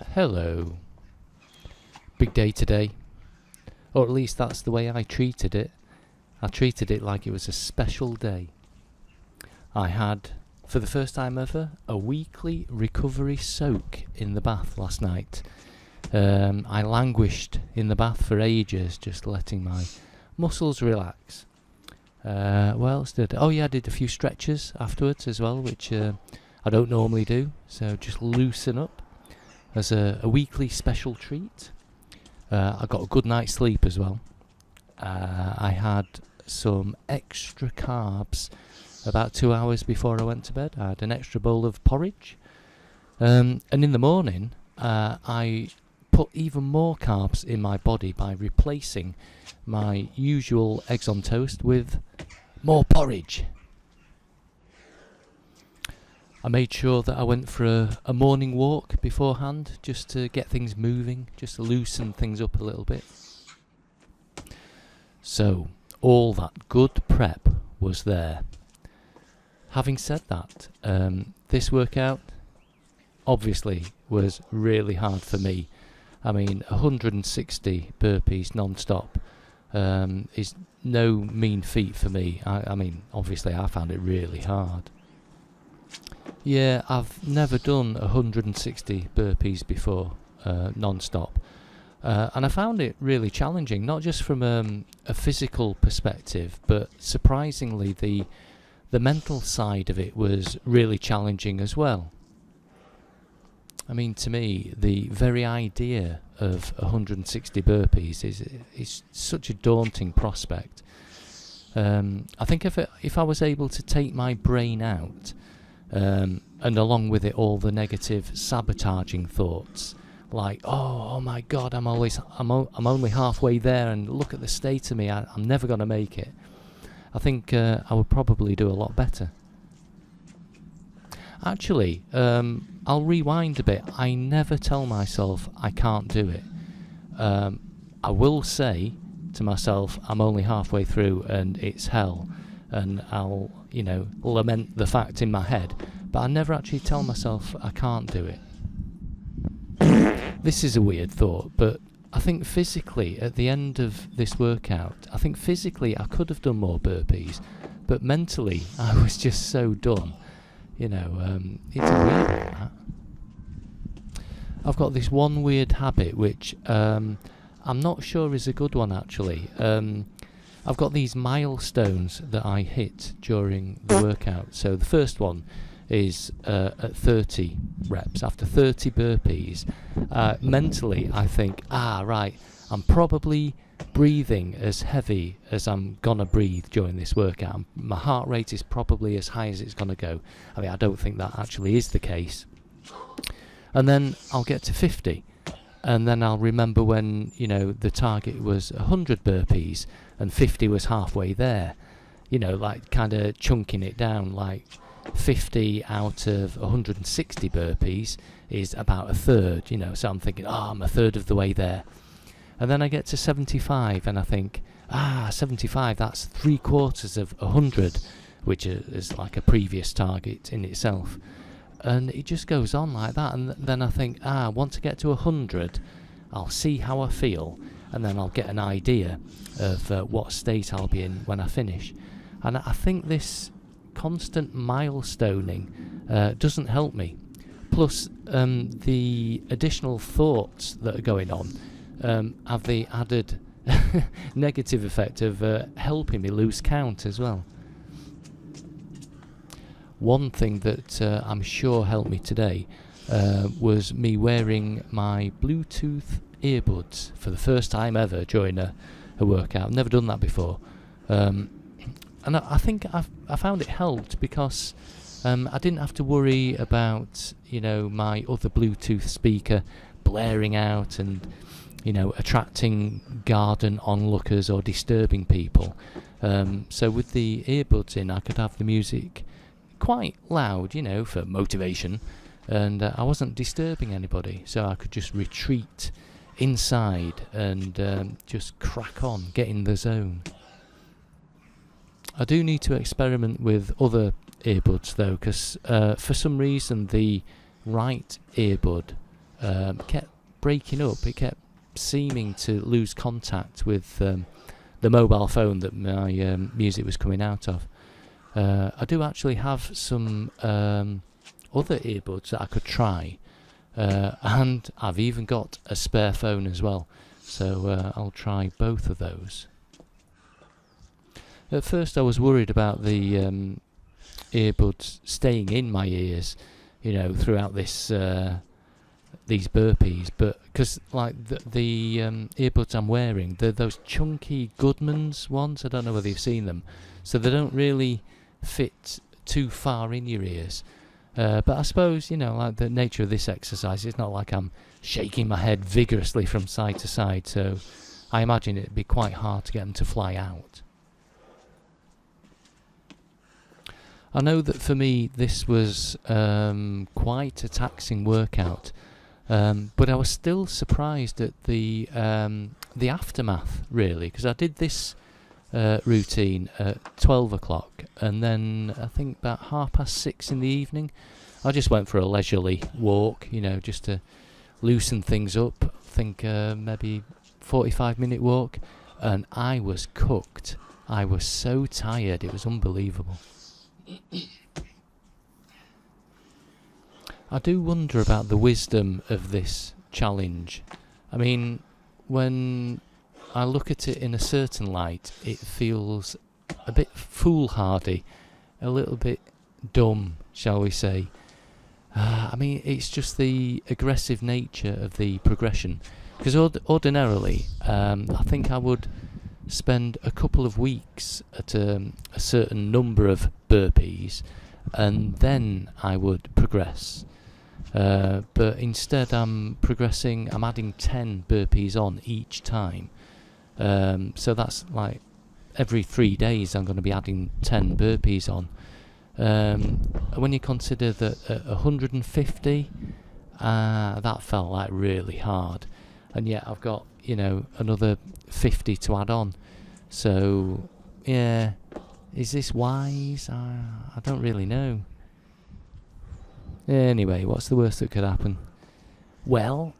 Hello. Big day today. Or at least that's the way I treated it. I treated it like it was a special day. I had, for the first time ever, a weekly recovery soak in the bath last night. I languished in the bath for ages, just letting my muscles relax. What else did I did a few stretches afterwards as well, which I don't normally do, so just loosen up as a weekly special treat. I got a good night's sleep as well. I had some extra carbs about 2 hours before I went to bed. I had an extra bowl of porridge. And in the morning, I put even more carbs in my body by replacing my usual eggs on toast with more porridge. I made sure that I went for a morning walk beforehand, just to get things moving, just to loosen things up a little bit. So, all that good prep was there. Having said that, this workout obviously was really hard for me. I mean, 160 burpees non-stop is no mean feat for me. I mean, obviously I found it really hard. Yeah, I've never done 160 burpees before, non-stop. And I found it really challenging, not just from a physical perspective, but surprisingly the mental side of it was really challenging as well. I mean, to me, the very idea of 160 burpees is such a daunting prospect. I think if I was able to take my brain out, and along with it all the negative sabotaging thoughts, like oh my god, I'm only halfway there, and look at the state of me, I'm never going to make it. I think I would probably do a lot better. Actually, I'll rewind a bit. I never tell myself I can't do it. I will say to myself, I'm only halfway through and it's hell, and I'll, lament the fact in my head, but I never actually tell myself I can't do it. This is a weird thought, but I think physically, at the end of this workout, I could have done more burpees, but mentally, I was just so done. It's a weird one, that. I've got this one weird habit, which I'm not sure is a good one, actually. I've got these milestones that I hit during the workout. So the first one is at 30 reps. After 30 burpees, mentally I think, right, I'm probably breathing as heavy as I'm gonna breathe during this workout. My heart rate is probably as high as it's gonna go. I mean, I don't think that actually is the case. And then I'll get to 50. And then I'll remember when, the target was 100 burpees and 50 was halfway there. Like kind of chunking it down, like 50 out of 160 burpees is about a third, so I'm thinking, I'm a third of the way there. And then I get to 75 and I think, 75, that's 3/4 of 100, which is like a previous target in itself. And it just goes on like that, and then I think, once I get to 100, I'll see how I feel, and then I'll get an idea of what state I'll be in when I finish. And I think this constant milestoning doesn't help me. Plus, the additional thoughts that are going on have the added negative effect of helping me lose count as well. One thing that I'm sure helped me today was me wearing my Bluetooth earbuds for the first time ever during a workout. I've never done that before. And I think I found it helped because I didn't have to worry about, my other Bluetooth speaker blaring out and, attracting garden onlookers or disturbing people. So with the earbuds in, I could have the music quite loud, for motivation, and I wasn't disturbing anybody, so I could just retreat inside and just crack on, get in the zone. I do need to experiment with other earbuds though, because for some reason the right earbud kept breaking up. It kept seeming to lose contact with the mobile phone that my music was coming out of. I do actually have some other earbuds that I could try, and I've even got a spare phone as well, so I'll try both of those. At first I was worried about the earbuds staying in my ears, throughout this these burpees, but because like the earbuds I'm wearing, they're those chunky Goodman's ones. I don't know whether you've seen them, so they don't really fit too far in your ears. But I suppose, like the nature of this exercise, it's not like I'm shaking my head vigorously from side to side, so I imagine it'd be quite hard to get them to fly out. I know that for me this was quite a taxing workout, but I was still surprised at the aftermath, really, because I did this routine at 12 o'clock, and then I think about 6:30 in the evening I just went for a leisurely walk, just to loosen things up. I think maybe 45-minute walk, and I was cooked. I was so tired, it was unbelievable. I do wonder about the wisdom of this challenge. I mean, when I look at it in a certain light, it feels a bit foolhardy, a little bit dumb, shall we say. I mean, it's just the aggressive nature of the progression. Because ordinarily, I think I would spend a couple of weeks at a certain number of burpees, and then I would progress. But instead I'm adding 10 burpees on each time. So that's like every 3 days I'm going to be adding 10 burpees on. When you consider that at 150, that felt like really hard. And yet I've got, another 50 to add on. So, yeah, is this wise? I don't really know. Anyway, what's the worst that could happen? Well,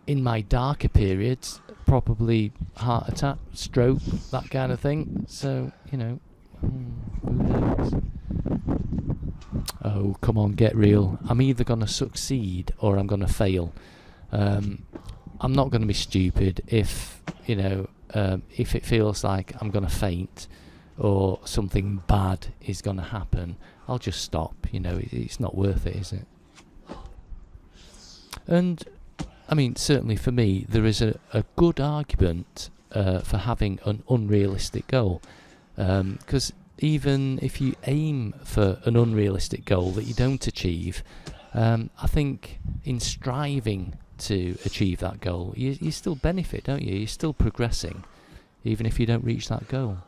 in my darker periods, probably heart attack, stroke, that kind of thing. So, who knows? Oh, come on, get real. I'm either going to succeed or I'm going to fail. I'm not going to be stupid if it feels like I'm going to faint or something bad is going to happen. I'll just stop. It's not worth it, is it? And I mean, certainly for me, there is a good argument for having an unrealistic goal, because even if you aim for an unrealistic goal that you don't achieve, I think in striving to achieve that goal, you still benefit, don't you? You're still progressing, even if you don't reach that goal.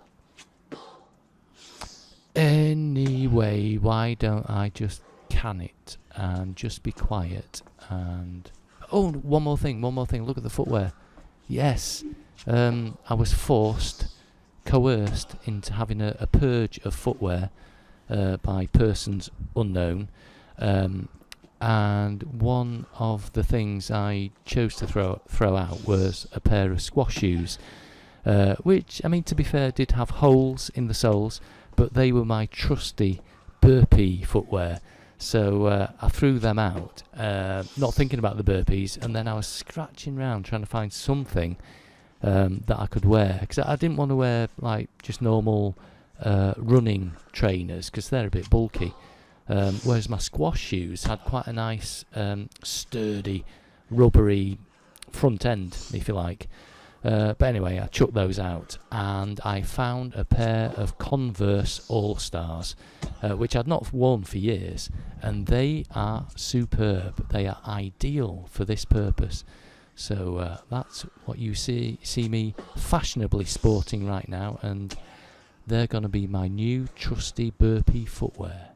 Anyway, why don't I just can it and just be quiet? And one more thing, look at the footwear. Yes, I was coerced into having a purge of footwear by persons unknown, and one of the things I chose to throw out was a pair of squash shoes, which, I mean, to be fair, did have holes in the soles, but they were my trusty burpee footwear. So I threw them out, not thinking about the burpees, and then I was scratching around trying to find something that I could wear, because I didn't want to wear like just normal running trainers, because they're a bit bulky, whereas my squash shoes had quite a nice sturdy rubbery front end, if you like. But anyway, I chucked those out, and I found a pair of Converse All-Stars, which I'd not worn for years, and they are superb. They are ideal for this purpose. So that's what you see me fashionably sporting right now, and they're going to be my new trusty burpee footwear.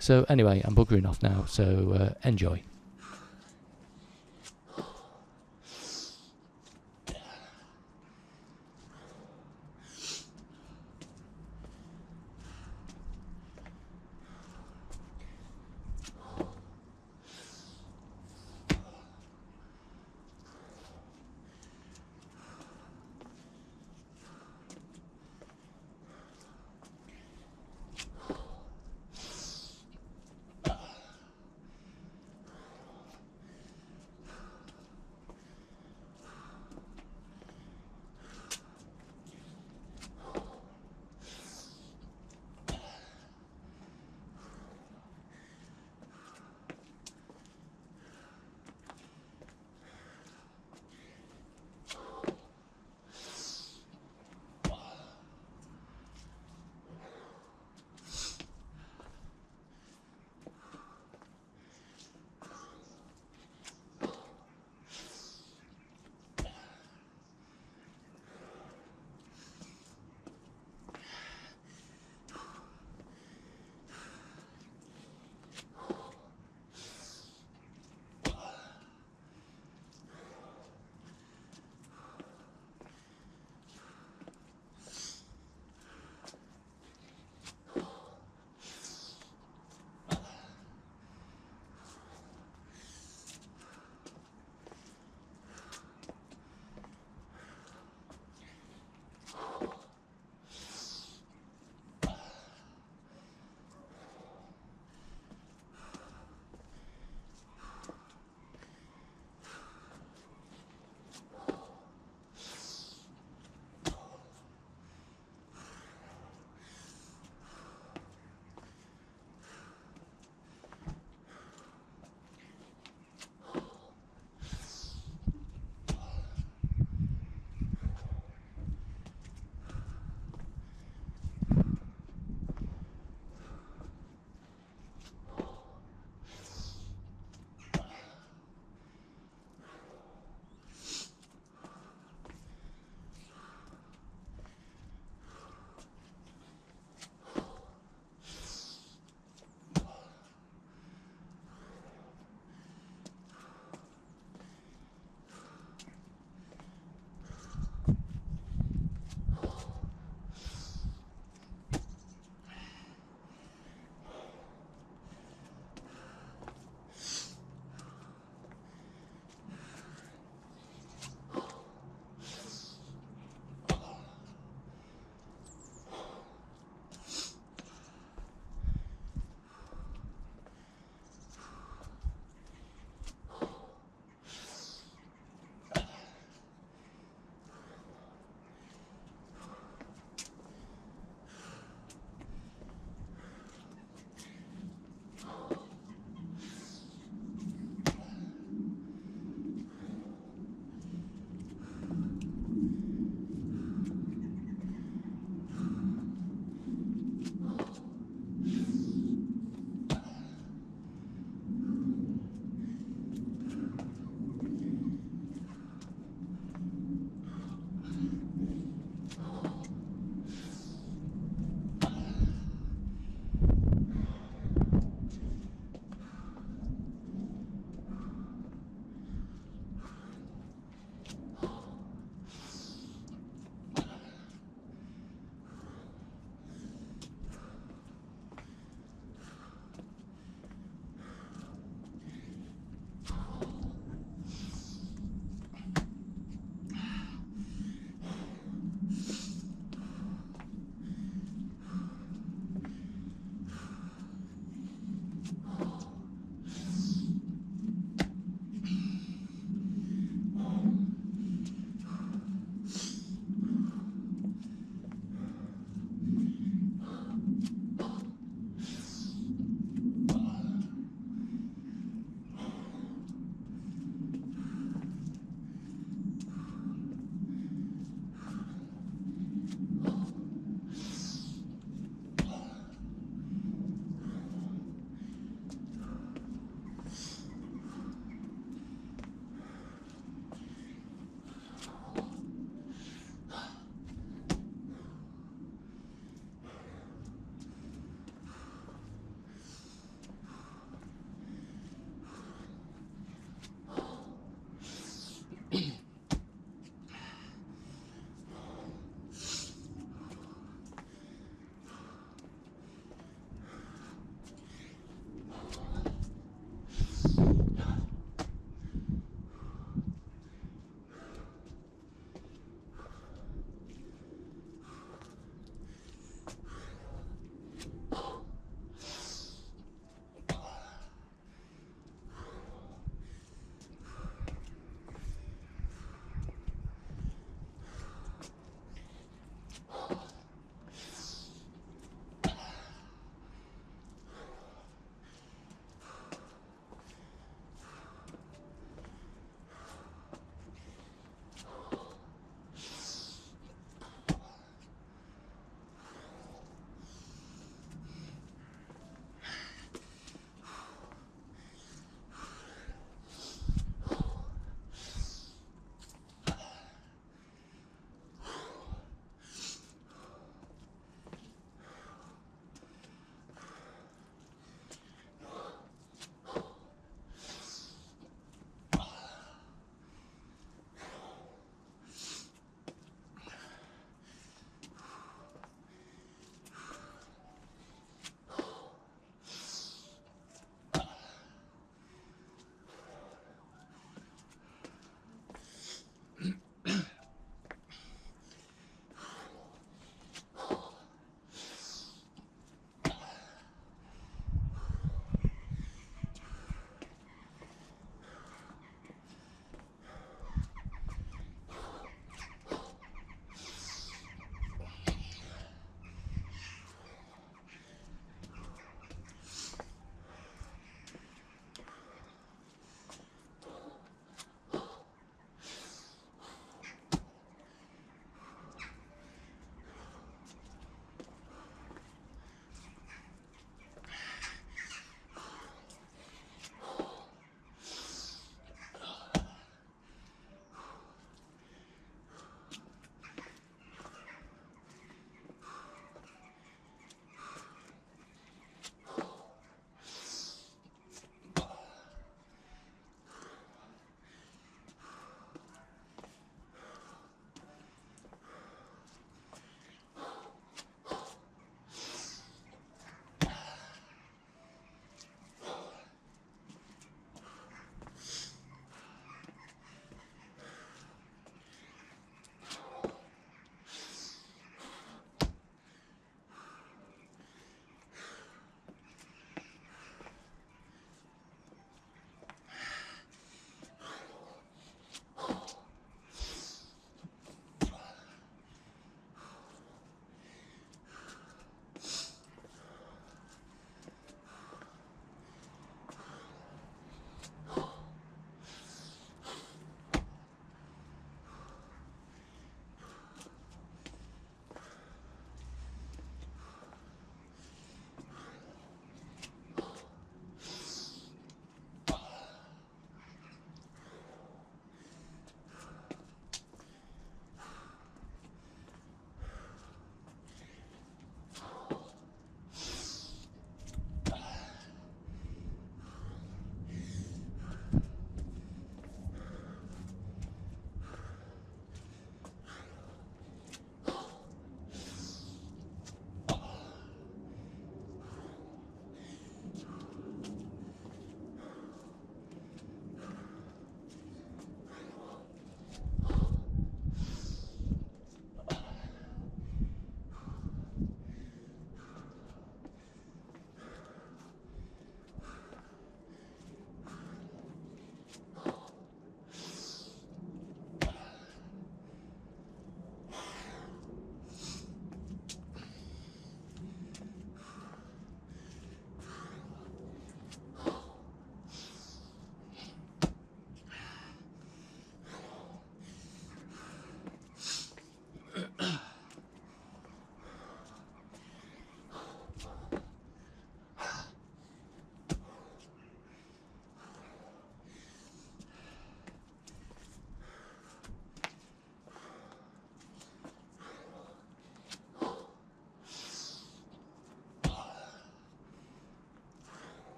So anyway, I'm buggering off now, so enjoy.